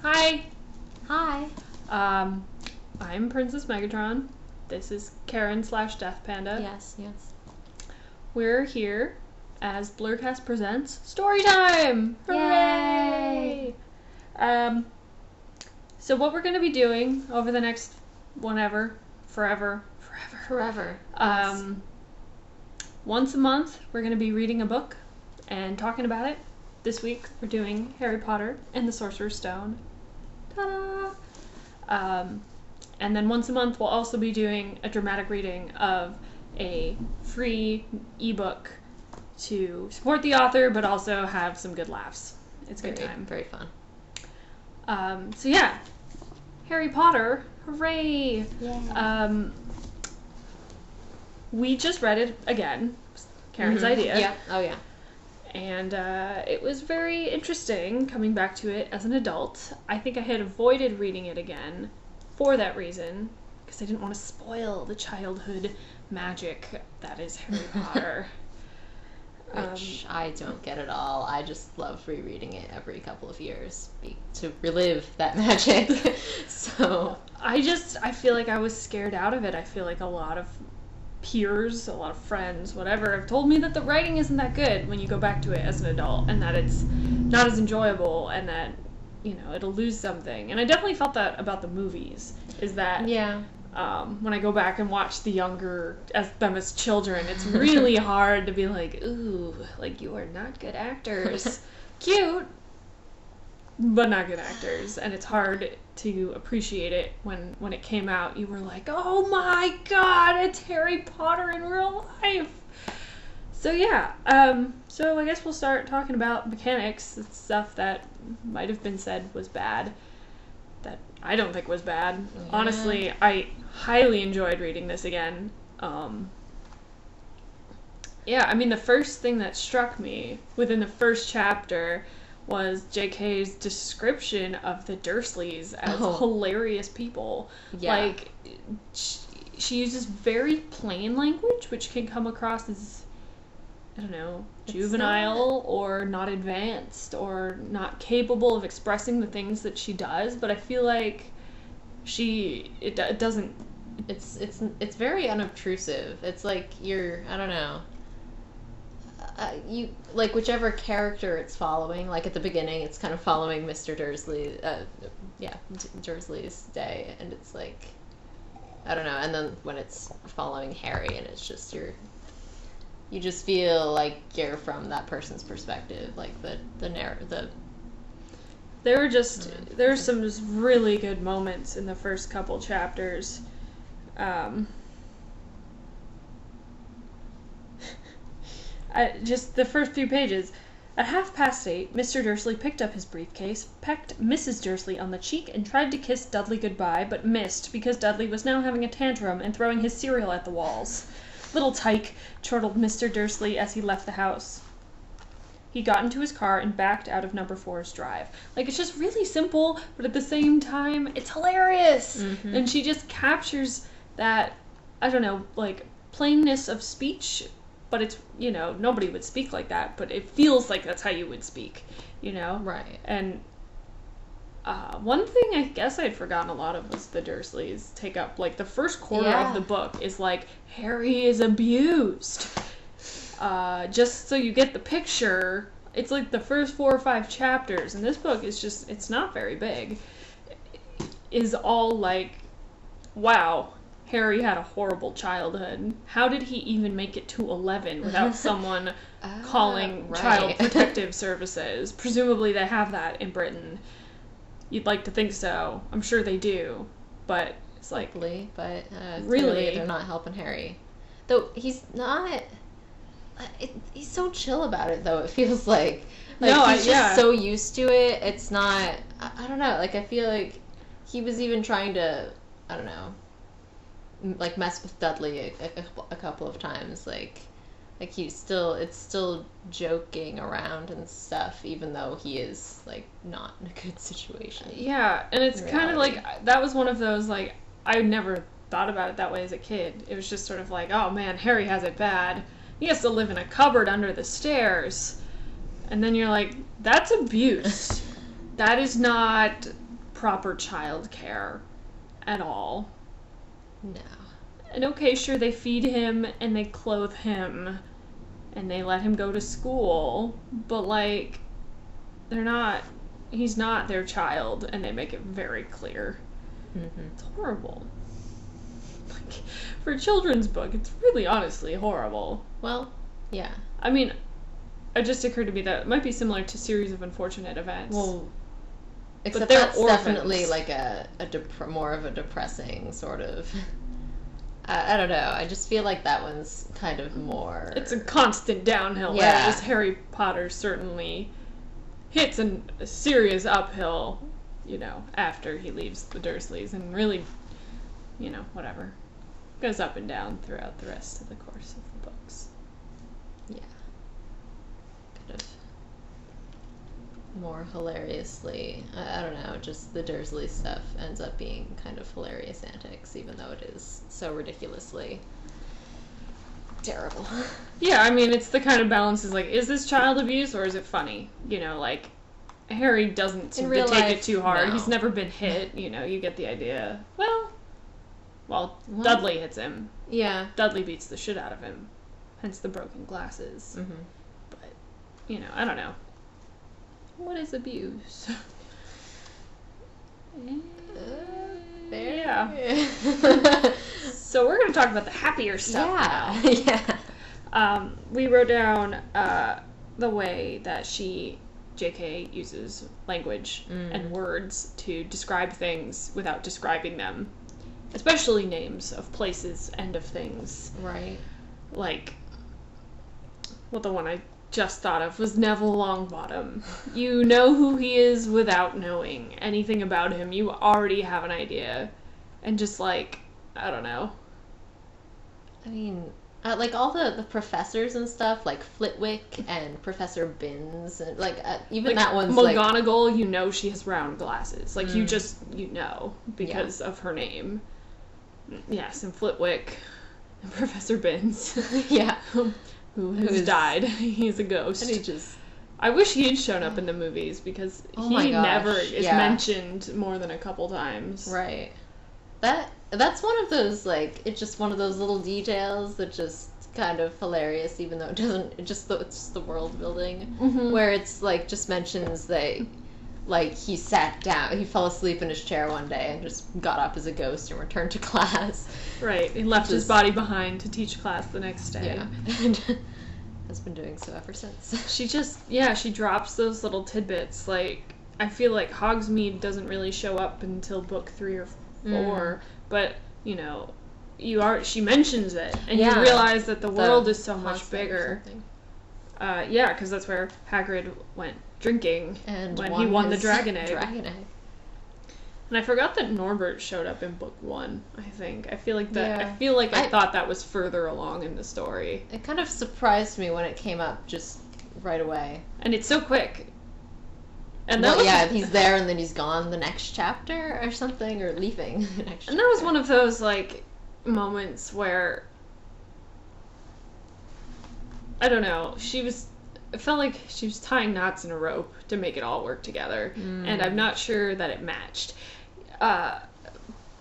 Hi. Hi. I'm Princess Megatron. This is Karen / Death Panda. Yes. We're here as Blurcast presents Storytime! Hooray! So what we're going to be doing over the next forever. Yes. Once a month, we're going to be reading a book and talking about it. This week, we're doing Harry Potter and the Sorcerer's Stone. Ta-da! And then once a month, we'll also be doing a dramatic reading of a free ebook to support the author, but also have some good laughs. It's a good time. Very fun. So yeah, Harry Potter, hooray! Yeah. We just read it again. Karen's idea. Yeah. Oh yeah. And it was very interesting coming back to it as an adult. I think I had avoided reading it again for that reason, because I didn't want to spoil the childhood magic that is Harry Potter. Which I don't get at all. I just love rereading it every couple of years to relive that magic. So I feel like I was scared out of it. I feel like a lot of peers, a lot of friends, whatever, have told me that the writing isn't that good when you go back to it as an adult, and that it's not as enjoyable, and that, it'll lose something. And I definitely felt that about the movies, is that when I go back and watch the younger, them as children, it's really hard to be like, ooh, like, you are not good actors. Cute, but not good actors. And it's hard to appreciate it when it came out. You were like, oh my god, it's Harry Potter in real life. So yeah, so I guess we'll start talking about mechanics, stuff that might have been said was bad, that I don't think was bad. Yeah. Honestly, I highly enjoyed reading this again. The first thing that struck me within the first chapter was JK's description of the Dursleys as hilarious people. Yeah. Like, she uses very plain language, which can come across as, I don't know, juvenile or not advanced or not capable of expressing the things that she does, but I feel like it doesn't... It's very unobtrusive. It's like I don't know. You like whichever character it's following. Like at the beginning, it's kind of following Mr. Dursley. Dursley's day, and it's like, I don't know. And then when it's following Harry, and it's just you just feel like you're from that person's perspective, like the narrative. There were some just really good moments in the first couple chapters. Just the first few pages. At 8:30, Mr. Dursley picked up his briefcase, pecked Mrs. Dursley on the cheek, and tried to kiss Dudley goodbye, but missed because Dudley was now having a tantrum and throwing his cereal at the walls. Little tyke, chortled Mr. Dursley as he left the house. He got into his car and backed out of number 4's drive. Like, it's just really simple, but at the same time, it's hilarious! Mm-hmm. And she just captures that, I don't know, like, plainness of speech, but it's, nobody would speak like that, but it feels like that's how you would speak, Right. And one thing I guess I'd forgotten a lot of was the Dursleys take up, like, the first quarter of the book is like, Harry is abused. Just so you get the picture, it's like the first 4 or 5 chapters, and this book is just, it's not very big, is all like, wow, Harry had a horrible childhood. How did he even make it to 11 without someone calling Child Protective Services? Presumably they have that in Britain. You'd like to think so. I'm sure they do. But it's like... Hopefully, but really, they're not helping Harry. Though he's not... he's so chill about it, though, it feels like. He's just so used to it. It's not... I don't know. Like, I feel like he was even trying to... I don't know. Like, mess with Dudley a couple of times. Like it's still joking around and stuff, even though he is, like, not in a good situation. Yeah, and it's kind of like, that was one of those, like, I never thought about it that way as a kid. It was just sort of like, oh man, Harry has it bad. He has to live in a cupboard under the stairs. And then you're like, that's abuse. That is not proper childcare at all. No. And okay, sure, they feed him and they clothe him and they let him go to school, but, like, he's not their child, and they make it very clear. Mm-hmm. It's horrible. Like, for a children's book, it's really honestly horrible. Well, yeah. I mean, it just occurred to me that it might be similar to Series of Unfortunate Events. Well, except they're that's orphans. definitely like more of a depressing sort of... I don't know. I just feel like that one's kind of more... It's a constant downhill. Yeah. Whereas Harry Potter certainly hits a serious uphill, after he leaves the Dursleys, and really, whatever. Goes up and down throughout the rest of the course of the books. Yeah. Kind of more hilariously, I don't know, just the Dursley stuff ends up being kind of hilarious antics, even though it is so ridiculously terrible. Yeah, I mean, it's the kind of balance is this child abuse or is it funny? Like, Harry doesn't seem to take it too hard. No. He's never been hit, you get the idea. Well, Dudley hits him. Yeah. Dudley beats the shit out of him. Hence the broken glasses. Mm-hmm. But, I don't know. What is abuse? There. Yeah. So we're going to talk about the happier stuff now. Yeah. We wrote down the way that J.K. uses language and words to describe things without describing them. Especially names of places and of things. Right. Like, the one I just thought of was Neville Longbottom. You know who he is without knowing anything about him. You already have an idea. And just, I don't know. I mean, like all the professors and stuff, like Flitwick and Professor Binns, and even that one's McGonagall, she has round glasses. You just, because of her name. Yes, and Flitwick and Professor Binns. Yeah. Who has died. He's a ghost. And I wish he had shown up in the movies because he never is mentioned more than a couple times. Right. That's one of those, it's just one of those little details that just kind of hilarious, even though it's just the world building, where it's, just mentions that, he sat down, he fell asleep in his chair one day and just got up as a ghost and returned to class. Right, he left his body behind to teach class the next day. Yeah, and has been doing so ever since. She drops those little tidbits, I feel like Hogsmeade doesn't really show up until book 3 or 4, but, she mentions it, and you realize that the world is so much bigger. Yeah, because that's where Hagrid went drinking and when he won the dragon egg. Dragon egg. And I forgot that Norbert showed up in book 1, I think. I feel like I thought that was further along in the story. It kind of surprised me when it came up just right away. And it's so quick. And he's there and then he's gone the next chapter or something, or leaving the next chapter. And that was one of those, moments where, I don't know, it felt like she was tying knots in a rope to make it all work together. And I'm not sure that it matched.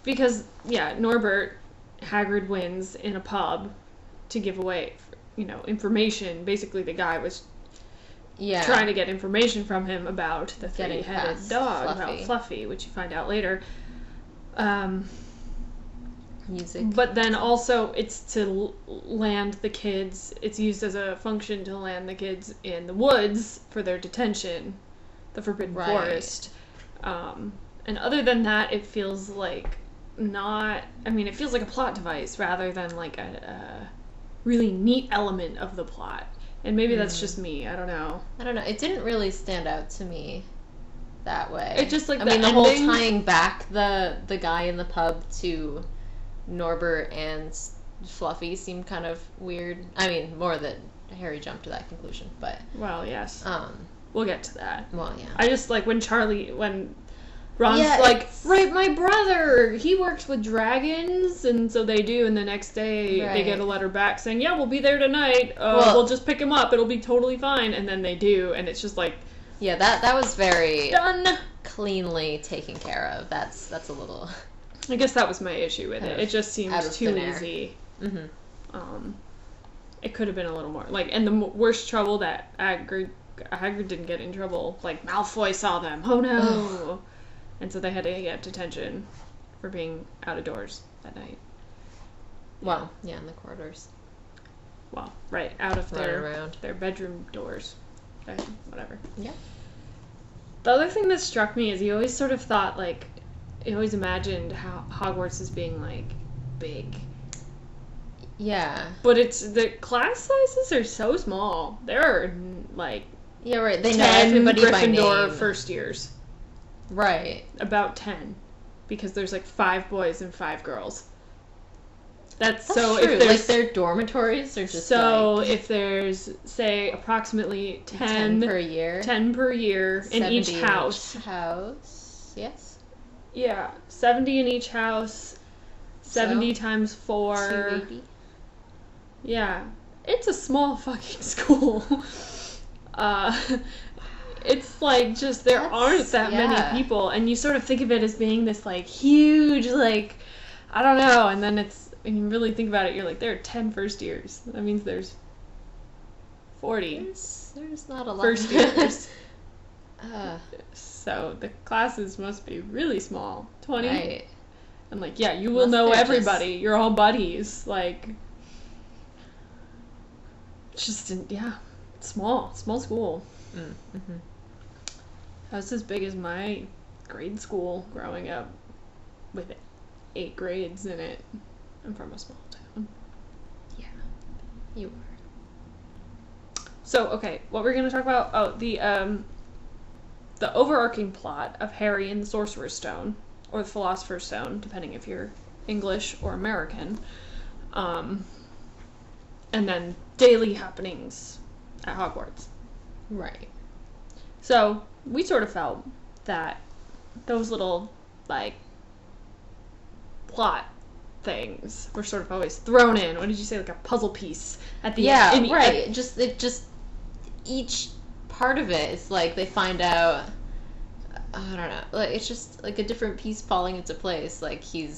Because, Norbert, Hagrid wins in a pub to give away, information. Basically, the guy was trying to get information from him about the three-headed dog, about Fluffy, which you find out later. Music. But then also, it's to land the kids. It's used as a function to land the kids in the woods for their detention, the Forbidden Forest. And other than that, it feels like it feels like a plot device rather than a really neat element of the plot. And maybe that's just me. I don't know. It didn't really stand out to me that way. It just the whole tying back the guy in the pub to Norbert and Fluffy seemed kind of weird. I mean, more that Harry jumped to that conclusion, but... Well, yes. We'll get to that. Well, yeah. I just when Ron's right, my brother, he works with dragons, and so they do, and the next day they get a letter back saying, yeah, we'll be there tonight, we'll just pick him up, it'll be totally fine, and then they do, and it's just yeah, that was very... Done! cleanly taken care of. That's a little... I guess that was my issue with it. It just seems too easy. Mm-hmm. It could have been a little more. Like, and the worst trouble that Hagrid didn't get in trouble. Like, Malfoy saw them. Oh, no! And so they had to get detention for being out of doors that night. Well, yeah, in the corridors. Well, right, out of their bedroom doors. Whatever. Yeah. The other thing that struck me is you always sort of thought, like, you always imagined how Hogwarts as being, like, big. Yeah. But the class sizes are so small. There are, like, yeah, right. They know everybody by name. 10 Gryffindor first years. Right. About 10. Because there's, like, 5 boys and 5 girls. That's so true. If there's, like, their dormitories are just so like, if there's, say, approximately 10 per year. 10 per year in each house. Yes. Yeah. 70 in each house. 70 times 4. 280. Yeah. It's a small fucking school. It's like just there aren't that many people, and you sort of think of it as being this like huge, like, I don't know, and then when you really think about it, you're like, there are 10 first years. That means there's 40. There's not a lot first years. So the classes must be really small. 20. Right. And like, yeah, you will know everybody. You're all buddies. Like, just small school. Mm-hmm. That's as big as my grade school growing up, with 8 grades in it. I'm from a small town. Yeah, you are. So, okay, what we're going to talk about, the overarching plot of Harry and the Sorcerer's Stone, or the Philosopher's Stone, depending if you're English or American, and then daily happenings at Hogwarts. Right. So, we sort of felt that those little, like, plot things were sort of always thrown in. What did you say? Like a puzzle piece at the end. Yeah, right. Each part of it is like they find out, I don't know, like it's just like a different piece falling into place. Like he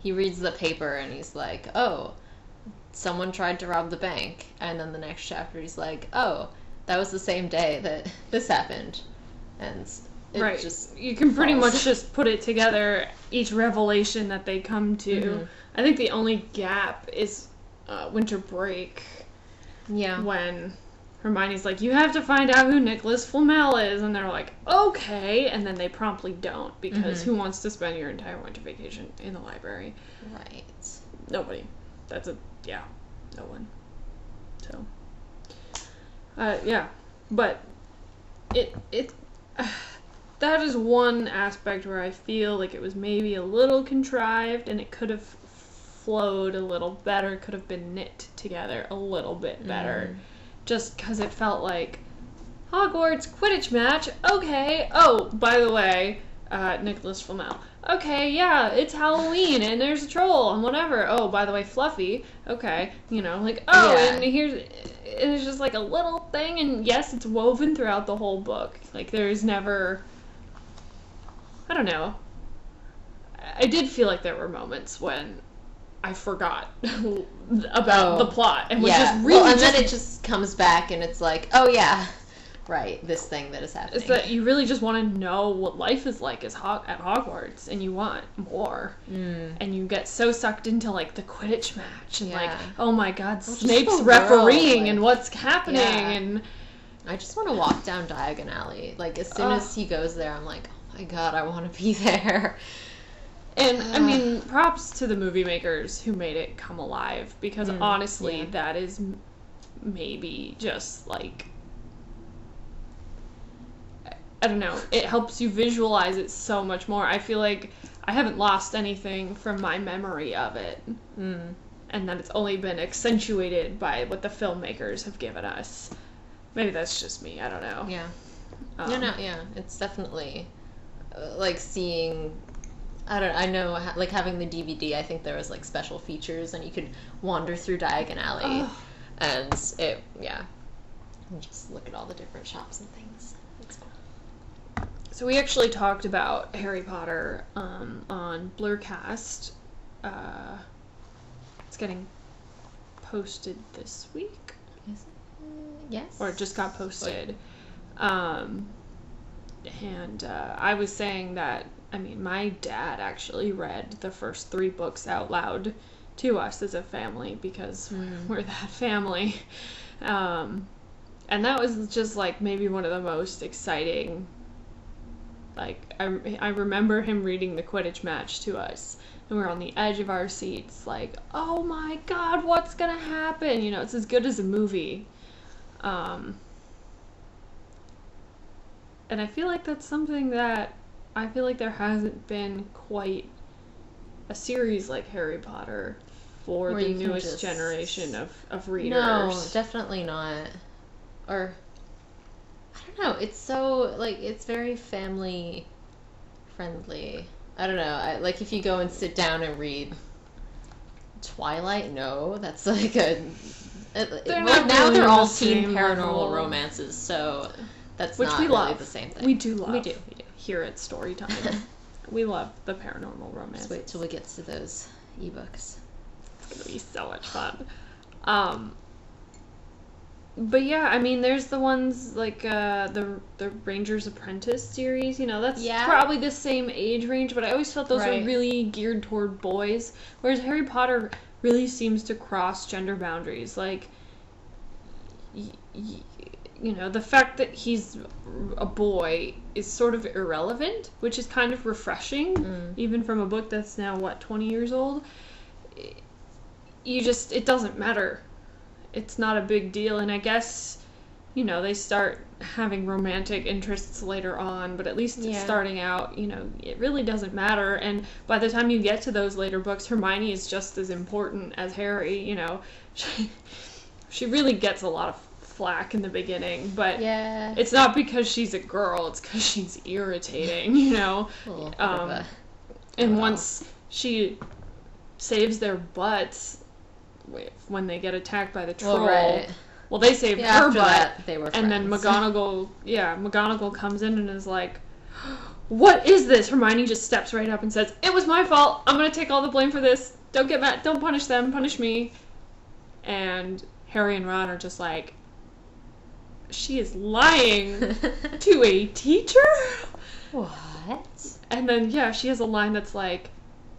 reads the paper and he's like, oh, someone tried to rob the bank. And then the next chapter he's like, oh, that was the same day that this happened. And it just you can pretty much just put it together, each revelation that they come to. Mm-hmm. I think the only gap is winter break. Yeah. When Hermione's like, you have to find out who Nicholas Flamel is, and they're like, okay, and then they promptly don't, because who wants to spend your entire winter vacation in the library? Right. Nobody. No one. So, yeah, but it that is one aspect where I feel like it was maybe a little contrived, and it could have flowed a little better, could have been knit together a little bit better. Just because it felt like, Hogwarts Quidditch match, okay. Oh, by the way, Nicholas Flamel. Okay, yeah, it's Halloween, and there's a troll, and whatever. Oh, by the way, Fluffy. Okay, like, and it's just like a little thing, and yes, it's woven throughout the whole book. Like, there's never, I don't know. I did feel like there were moments when I forgot about the plot, and was just really and then it just comes back, and it's like, oh yeah, right, this thing that is happening. It's that you really just want to know what life is like at Hogwarts, and you want more, and you get so sucked into like the Quidditch match, and like, oh my God, Snape's refereeing, and what's happening, and I just want to walk down Diagon Alley. Like as soon as he goes there, I'm like, oh my God, I want to be there. And, I mean, props to the movie makers who made it come alive, because honestly, that is maybe just, like, I don't know, it helps you visualize it so much more. I feel like I haven't lost anything from my memory of it, and that it's only been accentuated by what the filmmakers have given us. Maybe that's just me, I don't know. Yeah. It's definitely, like, seeing... I know, like, having the DVD, I think there was, like, special features, and you could wander through Diagon Alley, and and just look at all the different shops and things. It's cool. So we actually talked about Harry Potter on Blurcast. It's getting posted this week. Is it? Yes. Or it just got posted. I was saying that, I mean, my dad actually read the first 3 books out loud to us as a family because we're that family. And that was just, like, maybe one of the most exciting, like, I remember him reading the Quidditch match to us, and we're on the edge of our seats, like, oh my god, what's gonna happen? You know, it's as good as a movie. And I feel like that's something that, I feel like there hasn't been quite a series like Harry Potter for the newest generation of readers. No, definitely not. Or, I don't know, it's so, like, it's very family friendly. I don't know, like, if you go and sit down and read Twilight, no, that's like a... now they're all teen paranormal romances, so that's not really the same thing. We do love. We do. Here at Storytime. We love the paranormal romance. Just wait till we get to those ebooks. It's going to be so much fun. But yeah, I mean, there's the ones like the Ranger's Apprentice series. You know, that's probably the same age range, but I always felt those were really geared toward boys. Whereas Harry Potter really seems to cross gender boundaries. Like, you know, the fact that he's a boy is sort of irrelevant, which is kind of refreshing, even from a book that's now, 20 years old. It doesn't matter. It's not a big deal, and I guess, you know, they start having romantic interests later on, but at least starting out, you know, it really doesn't matter, and by the time you get to those later books, Hermione is just as important as Harry, you know. She really gets a lot of flack in the beginning, but it's not because she's a girl, it's because she's irritating, you know. And once she saves their butts when they get attacked by the troll, well, they saved her butt, they were friends. And then McGonagall comes in and is like, what is this? Hermione just steps right up and says, it was my fault, I'm gonna take all the blame for this, don't get mad, don't punish them, punish me. And Harry and Ron are just like, she is lying to a teacher? What? And then, she has a line that's like,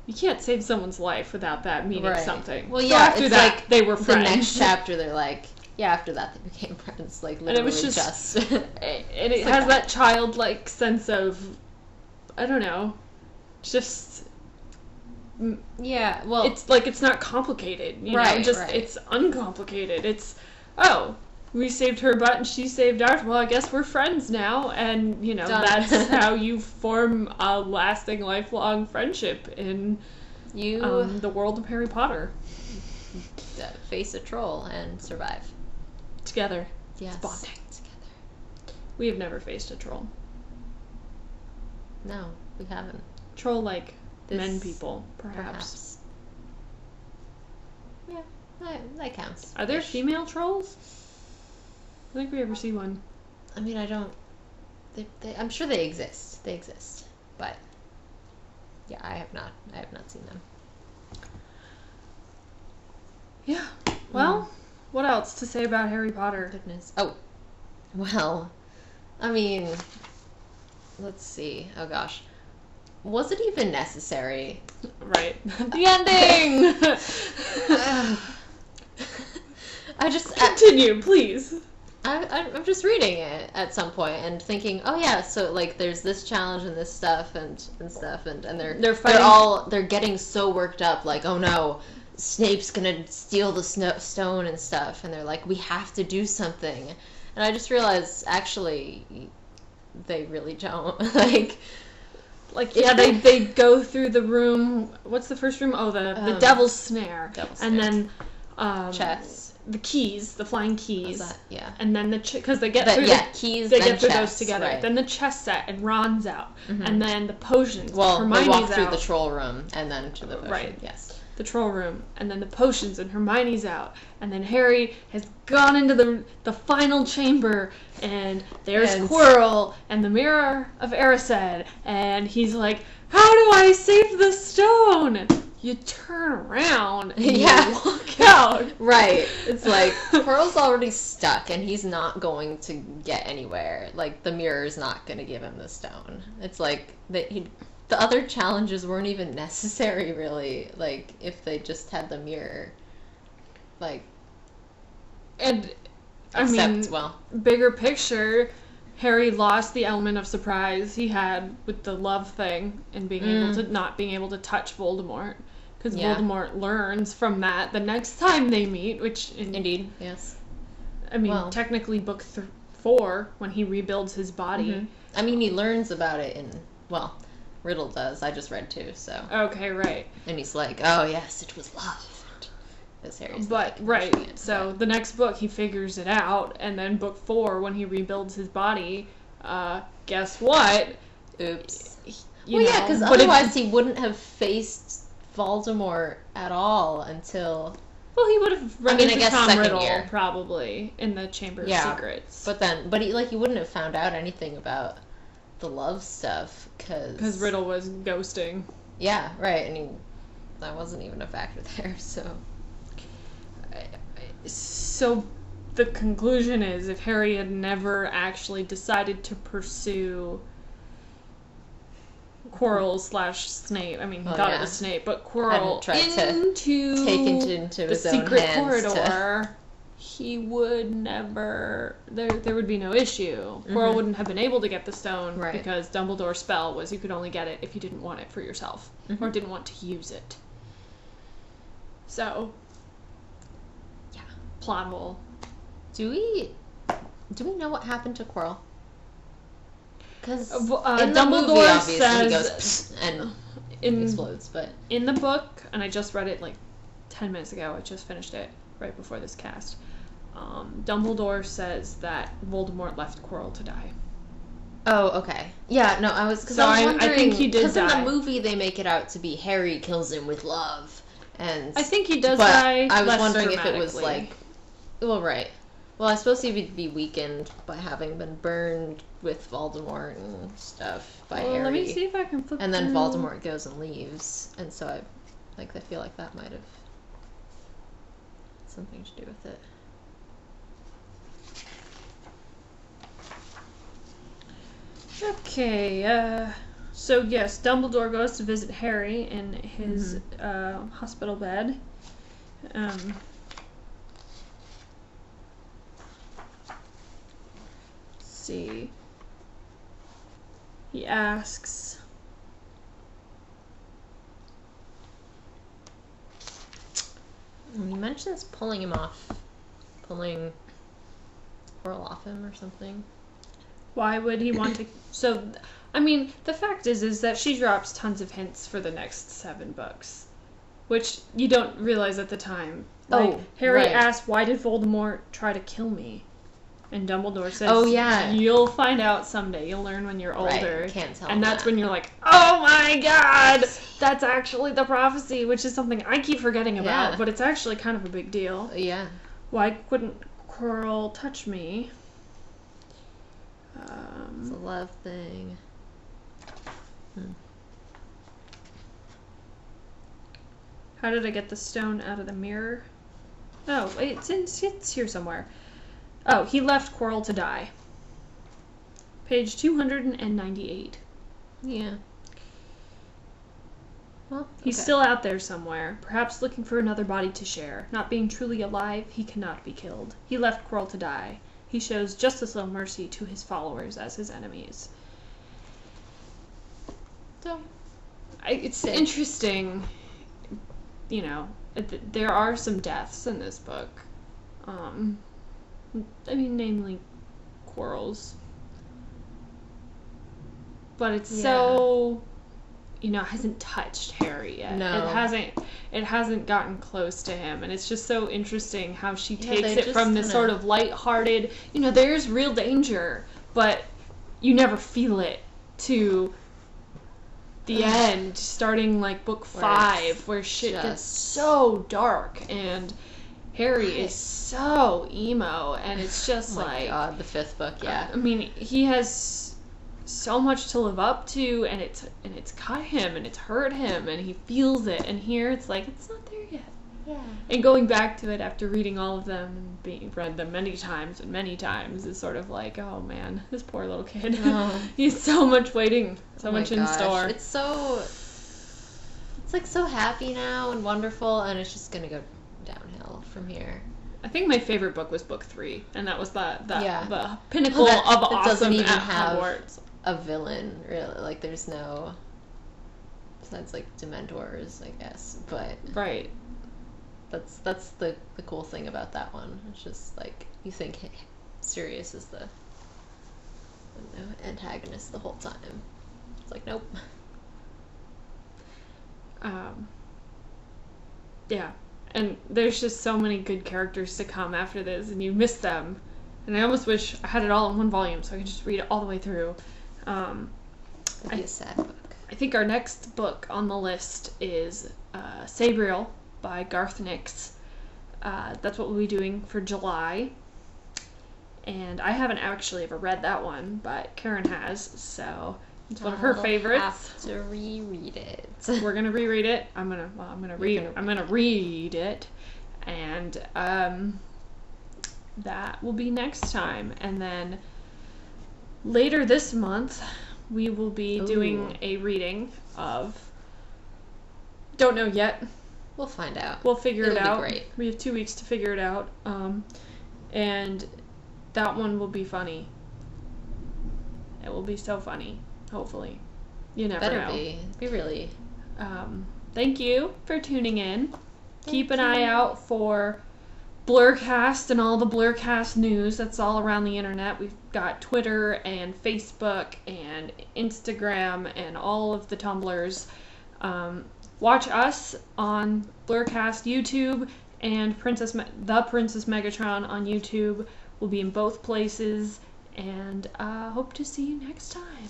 you can't save someone's life without that meaning something. Well, so after that, like, they were friends. The next chapter, they're like, after that, they became friends. Like, literally, and it was just and it has like that childlike sense of, I don't know, just... Yeah, well... It's like, it's not complicated, you know? It's uncomplicated. It's, we saved her butt and she saved ours. Well, I guess we're friends now. And, you know, that's how you form a lasting, lifelong friendship in the world of Harry Potter. Face a troll and survive. Together. Yes. It's bonding. Together. We have never faced a troll. No, we haven't. Troll like men people, perhaps. Yeah, that counts. Are there female trolls? I don't think we ever see one. I mean, I don't... I'm sure they exist. They exist. But, yeah, I have not seen them. Yeah. Well, what else to say about Harry Potter? Goodness. Oh. Well, I mean, let's see. Oh, gosh. Was it even necessary? Right. The ending! I just... Continue, please. I'm just reading it at some point and thinking, oh yeah, so like there's this challenge and this stuff and stuff and they're fighting. They're getting so worked up, like, oh no, Snape's gonna steal the stone and stuff, and they're like, we have to do something. And I just realized, actually, they really don't. like yeah, they go through the room. What's the first room? Oh, the Devil's Snare. And then chess. The keys, the flying keys. Yeah. And then because they get through keys. They get through those together. Right. Then the chess set and Ron's out, and then the potions. Well, Hermione's they walk through the troll room and then to the potion. Right. Yes. the troll room, and then the potions, and Hermione's out, and then Harry has gone into the final chamber, and there's Quirrell, and the Mirror of Erised, and he's like, how do I save the stone? You turn around and you walk out. Right. It's like, Quirrell's already stuck, and he's not going to get anywhere. Like, the mirror's not going to give him the stone. It's like, the other challenges weren't even necessary, really. Like, if they just had the mirror. Like, and, bigger picture, Harry lost the element of surprise he had with the love thing and not being able to touch Voldemort. Because Voldemort learns from that the next time they meet, which... Indeed, yes. I mean, technically book 4, when he rebuilds his body. Mm-hmm. I mean, he learns about it in... Well, Riddle does. I just read 2, so... Okay, right. And he's like, oh, yes, it was love. Because Harry's so the next book, he figures it out, and then book 4, when he rebuilds his body, guess what? Oops. Because otherwise he wouldn't have faced Voldemort at all until... Well, he would have run into Tom Riddle, probably, in the Chamber of Secrets. But he wouldn't have found out anything about the love stuff, because Riddle was ghosting. Yeah, right, and that wasn't even a factor there, so... So, the conclusion is, if Harry had never actually decided to pursue Quirrell/Snape, I mean, he thought it was Snape, but Quirrell into the secret corridor, he would never... There would be no issue. Mm-hmm. Quirrell wouldn't have been able to get the stone, because Dumbledore's spell was you could only get it if you didn't want it for yourself, or didn't want to use it. So... plot hole. Do we know what happened to Quirrell? Because in the Dumbledore movie, obviously, says he goes and explodes. But in the book, and I just read it like 10 minutes ago. I just finished it right before this cast. Dumbledore says that Voldemort left Quirrell to die. Oh, okay. Yeah, no, I was wondering. I think he did die. Because in the movie, they make it out to be Harry kills him with love, and I think he does die. I was wondering if it was like. Well, right. Well, I suppose he would be weakened by having been burned with Voldemort and stuff by Harry. Let me see if I can flip. And then Voldemort goes and leaves, and so I feel like that might have something to do with it. Okay. So yes, Dumbledore goes to visit Harry in his hospital bed. See. He asks, he mentions pulling Quirrell off him or something. Why would he want to? So, I mean, the fact is that she drops tons of hints for the next 7 books, which you don't realize at the time. Like, Harry asks, "Why did Voldemort try to kill me?" And Dumbledore says, "Oh yeah, you'll find out someday. You'll learn when you're older." Right. Can't tell. And that's when you're like, "Oh my God, that's actually the prophecy," which is something I keep forgetting about, but it's actually kind of a big deal. Yeah. Why couldn't Quirrell touch me? It's a love thing. How did I get the stone out of the mirror? Oh, it's here somewhere. Oh, he left Quirrell to die. Page 298. Yeah. Well, he's still out there somewhere, perhaps looking for another body to share. Not being truly alive, he cannot be killed. He left Quirrell to die. He shows just as little mercy to his followers as his enemies. So, it's interesting, you know, there are some deaths in this book. I mean, namely Quirrell's. But it's so, you know, hasn't touched Harry yet. No. It hasn't gotten close to him. And it's just so interesting how she takes it from this sort of lighthearted, you know, there's real danger, but you never feel it, to, the end, starting like book 5, where shit gets so dark, and Harry is so emo, and it's just oh my God, the 5th book, yeah. I mean, he has so much to live up to, and it's cut him, and it's hurt him, and he feels it, and here it's like, it's not there yet. Yeah. And going back to it after reading all of them and read them many times is sort of like, oh man, this poor little kid. Oh. He's so much waiting, much in store. It's like so happy now and wonderful, and it's just gonna go downhill from here. I think my favorite book was book 3, and that was the pinnacle of awesome doesn't even at have Hogwarts. A villain, really. Like, there's no, besides like Dementors, I guess, but right. That's the cool thing about that one. It's just like, you think Sirius is the antagonist the whole time. It's like, nope. Yeah, and there's just so many good characters to come after this, and you miss them. And I almost wish I had it all in one volume so I could just read it all the way through. That'd be a sad book. I think our next book on the list is Sabriel by Garth Nix. That's what we'll be doing for July. And I haven't actually ever read that one, but Karen has, so it's one of her favorites. Have to reread it. We're gonna reread it. I'm gonna read it, and that will be next time. And then later this month, we will be doing a reading of. Don't know yet. We'll find out. We'll figure it out. Great. We have 2 weeks to figure it out. And that one will be funny. It will be so funny. Hopefully. You never know. Better be really. Thank you for tuning in. Keep an eye out for Blurcast and all the Blurcast news that's all around the internet. We've got Twitter and Facebook and Instagram and all of the Tumblrs. Watch us on Blurcast YouTube and the Princess Megatron on YouTube. We'll be in both places, and hope to see you next time.